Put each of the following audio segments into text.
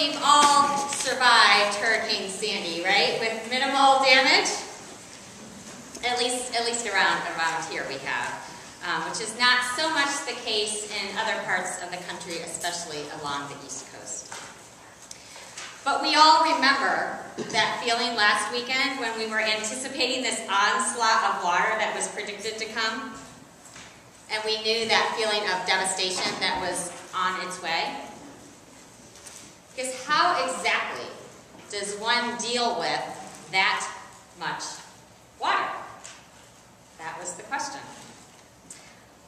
we've all survived Hurricane Sandy, right? With minimal damage. At least around here we have, which is not so much the case in other parts of the country, especially along the East Coast. But we all remember that feeling last weekend when we were anticipating this onslaught of water that was predicted to come, and we knew that feeling of devastation that was on its way. Because how exactly does one deal with that much water? That was the question.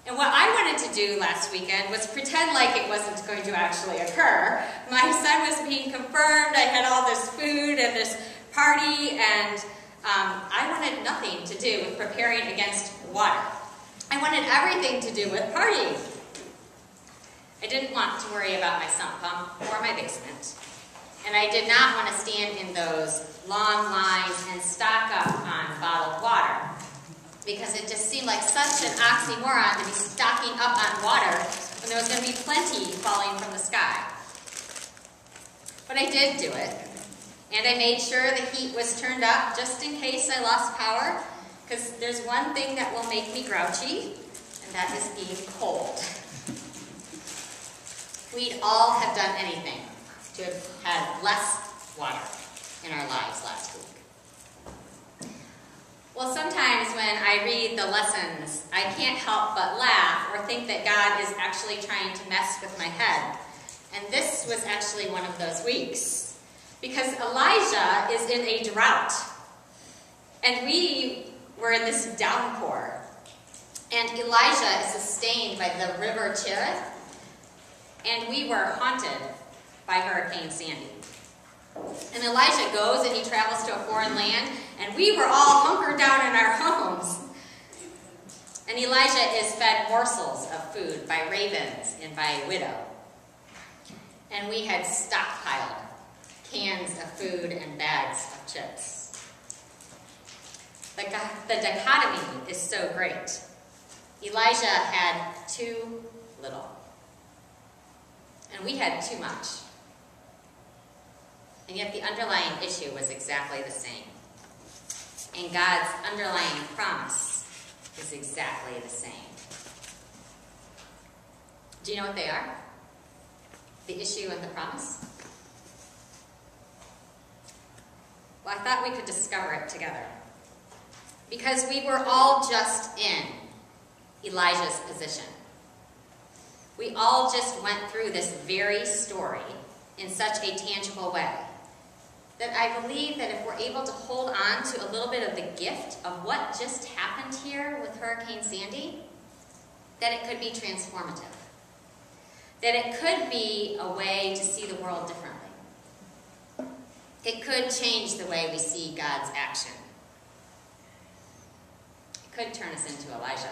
And what I wanted to do last weekend was pretend like it wasn't going to actually occur. My son was being confirmed, I had all this food and this party, and I wanted nothing to do with preparing against water. I wanted everything to do with partying. I didn't want to worry about my sump pump or my basement. And I did not want to stand in those long lines and stock up on bottled water, because it just seemed like such an oxymoron to be stocking up on water when there was going to be plenty falling from the sky. But I did do it, and I made sure the heat was turned up just in case I lost power, because there's one thing that will make me grouchy, and that is being cold. We'd all have done anything to have had less water in our lives last week. Well, sometimes when I read the lessons, I can't help but laugh or think that God is actually trying to mess with my head. And this was actually one of those weeks, because Elijah is in a drought, and we were in this downpour. And Elijah is sustained by the river Cherith, and we were haunted by Hurricane Sandy. And Elijah goes and he travels to a foreign land, and we were all hunkered down in our homes. And Elijah is fed morsels of food by ravens and by a widow. And we had stockpiled cans of food and bags of chips. The dichotomy is so great. Elijah had too little, and we had too much. And yet the underlying issue was exactly the same. And God's underlying promise is exactly the same. Do you know what they are? The issue and the promise? Well, I thought we could discover it together. Because we were all just in Elijah's position. We all just went through this very story in such a tangible way that I believe that if we're able to hold on to a little bit of the gift of what just happened here with Hurricane Sandy, that it could be transformative. That it could be a way to see the world differently. It could change the way we see God's action. It could turn us into Elijah.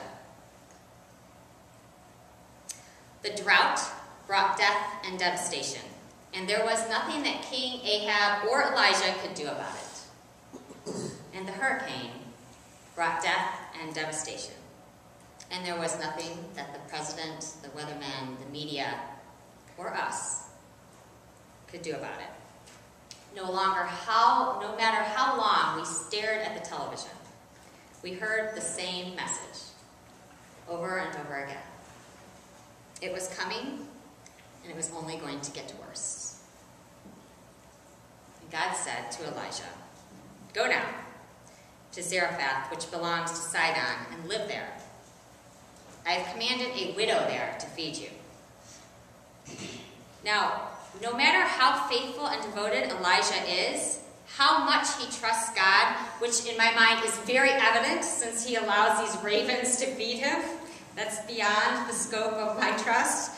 The drought brought death and devastation, and there was nothing that King Ahab or Elijah could do about it. And the hurricane brought death and devastation, and there was nothing that the president, the weatherman, the media, or us could do about it. No matter how long we stared at the television, we heard the same message over and over again. It was coming, and it was only going to get worse. And God said to Elijah, "Go now to Zarephath, which belongs to Sidon, and live there. I have commanded a widow there to feed you." Now, no matter how faithful and devoted Elijah is, how much he trusts God, which in my mind is very evident since he allows these ravens to feed him, that's beyond the scope of my trust.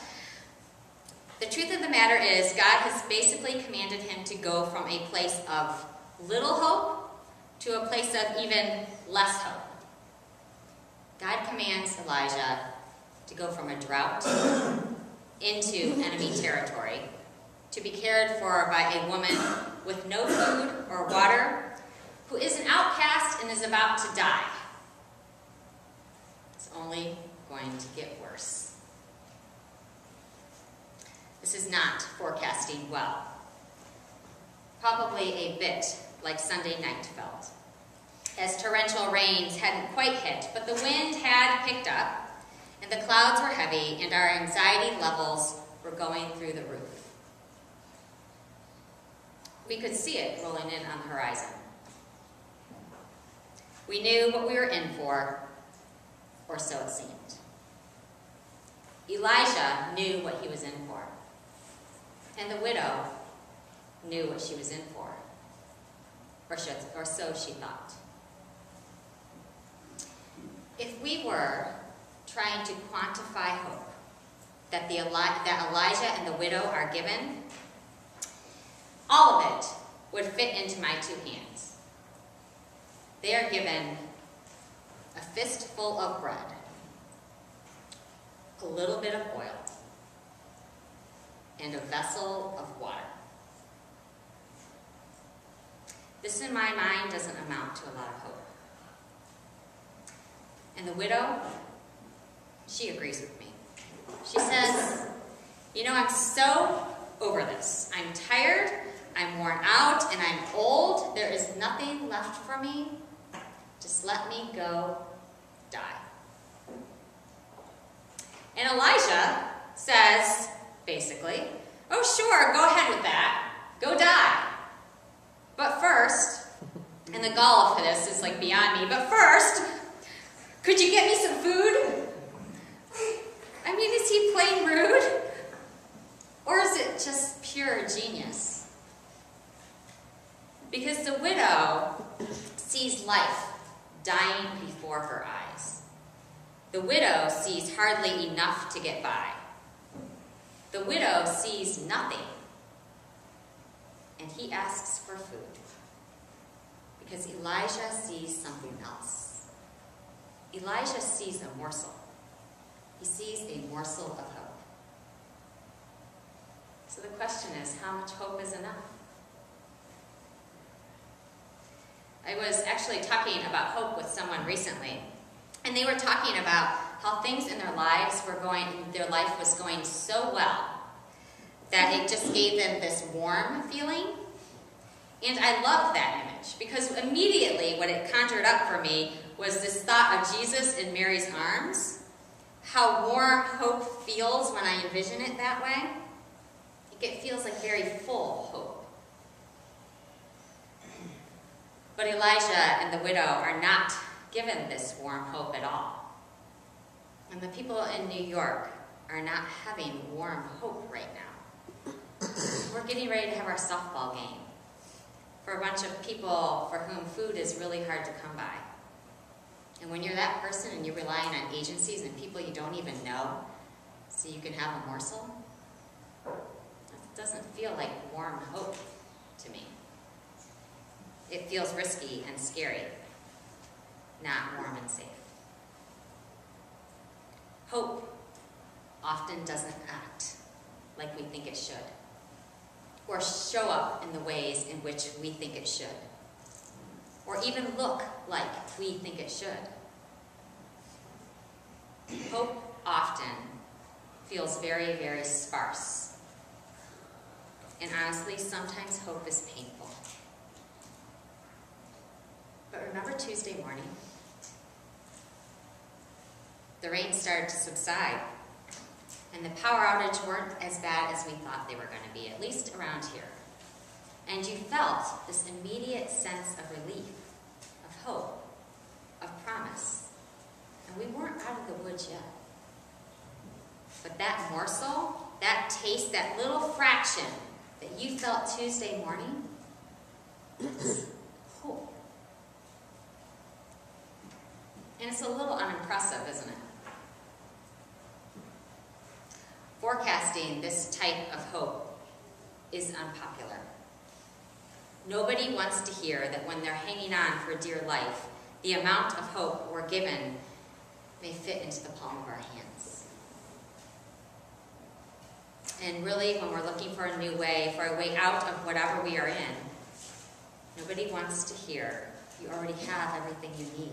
The truth of the matter is, God has basically commanded him to go from a place of little hope to a place of even less hope. God commands Elijah to go from a drought into enemy territory, to be cared for by a woman with no food or water, who is an outcast and is about to die. It's only going to get worse. This is not forecasting well probably a bit like Sunday night felt, as torrential rains hadn't quite hit, but the wind had picked up, and the clouds were heavy, and our anxiety levels were going through the roof. We could see it rolling in on the horizon. We knew what we were in for, or so it seemed. Elijah knew what he was in for, and the widow knew what she was in for, or so she thought. If we were trying to quantify hope that Elijah and the widow are given, all of it would fit into my two hands. They are given a fistful of bread, a little bit of oil, and a vessel of water. This, in my mind, doesn't amount to a lot of hope. And the widow, she agrees with me. She says, you know, I'm so over this. I'm tired, I'm worn out, and I'm old. There is nothing left for me. Just let me go die. And Elijah says, basically, oh sure, go ahead with that. Go die. But first, and the gall of this is like beyond me, but first, could you get me some food? I mean, is he plain rude? Or is it just pure genius? Because the widow sees life dying before her eyes. The widow sees hardly enough to get by. The widow sees nothing. And he asks for food. Because Elijah sees something else. Elijah sees a morsel. He sees a morsel of hope. So the question is, how much hope is enough? I was actually talking about hope with someone recently, and they were talking about how things in their life was going so well that it just gave them this warm feeling. And I loved that image, because immediately what it conjured up for me was this thought of Jesus in Mary's arms, how warm hope feels when I envision it that way. It feels like very full hope. But Elijah and the widow are not given this warm hope at all. And the people in New York are not having warm hope right now. We're getting ready to have our softball game for a bunch of people for whom food is really hard to come by. And when you're that person and you're relying on agencies and people you don't even know so you can have a morsel, that doesn't feel like warm hope to me. It feels risky and scary, not warm and safe. Hope often doesn't act like we think it should, or show up in the ways in which we think it should, or even look like we think it should. Hope often feels very, very sparse. And honestly, sometimes hope is painful. But remember Tuesday morning? The rain started to subside, and the power outage weren't as bad as we thought they were going to be, at least around here. And you felt this immediate sense of relief, of hope, of promise. And we weren't out of the woods yet. But that morsel, that taste, that little fraction that you felt Tuesday morning, it's hope. And it's a little unimpressive, isn't it? Forecasting this type of hope is unpopular. Nobody wants to hear that when they're hanging on for dear life, the amount of hope we're given may fit into the palm of our hands. And really, when we're looking for a new way, for a way out of whatever we are in, nobody wants to hear you already have everything you need.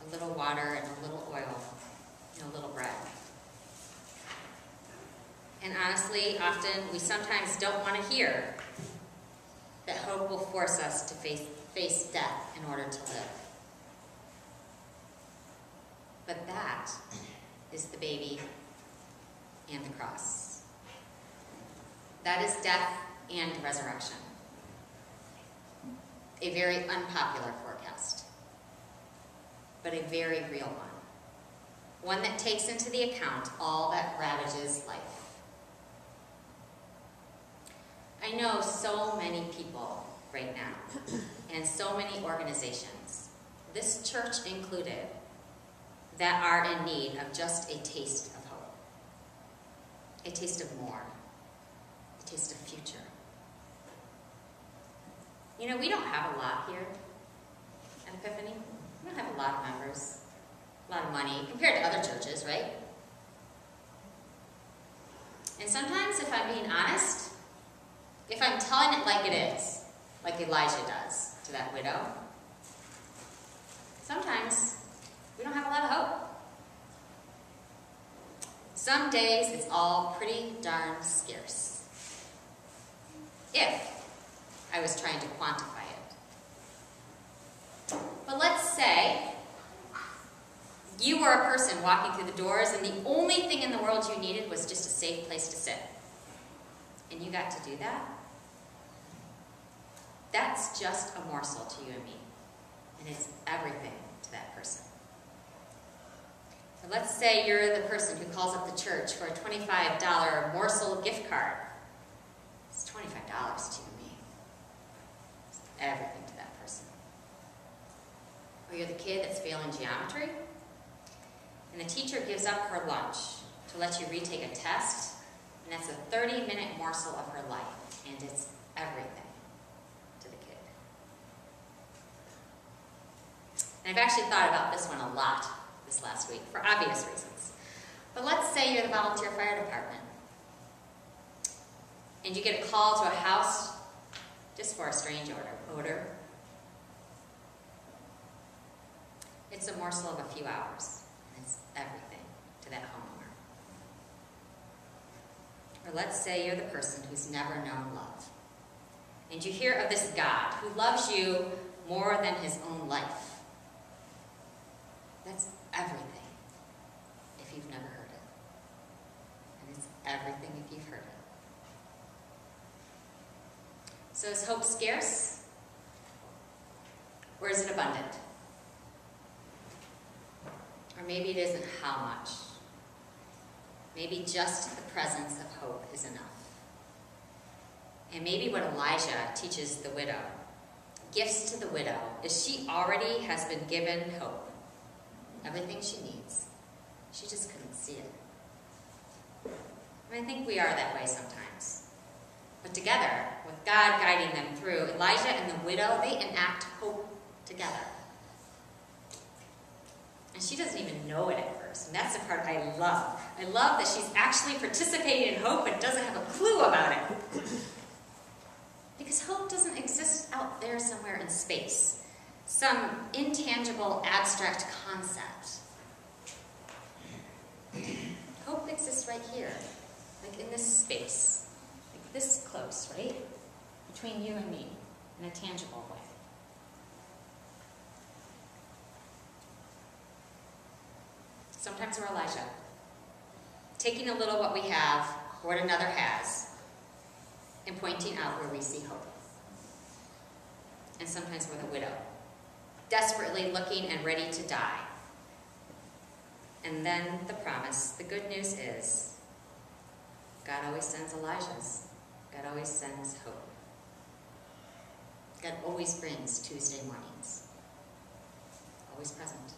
A little water and a little oil and a little bread. And honestly, often we sometimes don't want to hear that hope will force us to face death in order to live. But that is the baby and the cross. That is death and resurrection. A very unpopular forecast, but a very real one. One that takes into the account all that ravages life. I know so many people right now, and so many organizations, this church included, that are in need of just a taste of hope. A taste of more. A taste of future. You know, we don't have a lot here at Epiphany. We don't have a lot of members, a lot of money, compared to other churches, right? And sometimes, if I'm being honest, if I'm telling it like it is, like Elijah does to that widow, sometimes we don't have a lot of hope. Some days it's all pretty darn scarce. If I was trying to quantify it. But let's say you were a person walking through the doors and the only thing in the world you needed was just a safe place to sit. And you got to do that. That's just a morsel to you and me. And it's everything to that person. Or let's say you're the person who calls up the church for a $25 morsel gift card. It's $25 to you and me. It's everything to that person. Or you're the kid that's failing geometry, and the teacher gives up her lunch to let you retake a test, and that's a 30-minute morsel of her life, and it's everything to the kid. And I've actually thought about this one a lot this last week, for obvious reasons. But let's say you're the volunteer fire department, and you get a call to a house just for a strange odor. It's a morsel of a few hours, and it's everything to that homeowner. Or let's say you're the person who's never known love, and you hear of this God who loves you more than his own life. That's everything if you've never heard it. And it's everything if you've heard it. So is hope scarce? Or is it abundant? Or maybe it isn't how much. Maybe just the presence of hope is enough. And maybe what Elijah teaches the widow, gifts to the widow, is she already has been given hope. Everything she needs. She just couldn't see it. And I think we are that way sometimes. But together, with God guiding them through, Elijah and the widow, they enact hope together. And she doesn't even know it at first. And that's the part I love. I love that she's actually participating in hope but doesn't have a clue about it. Because hope doesn't exist out there somewhere in space. Some intangible, abstract concept. Hope exists right here, like in this space, like this close, right? Between you and me, in a tangible way. Sometimes we're Elijah, taking a little what we have, or what another has, and pointing out where we see hope. And sometimes we're the widow, desperately looking and ready to die. And then the promise, the good news is, God always sends Elijahs. God always sends hope. God always brings Tuesday mornings. Always present.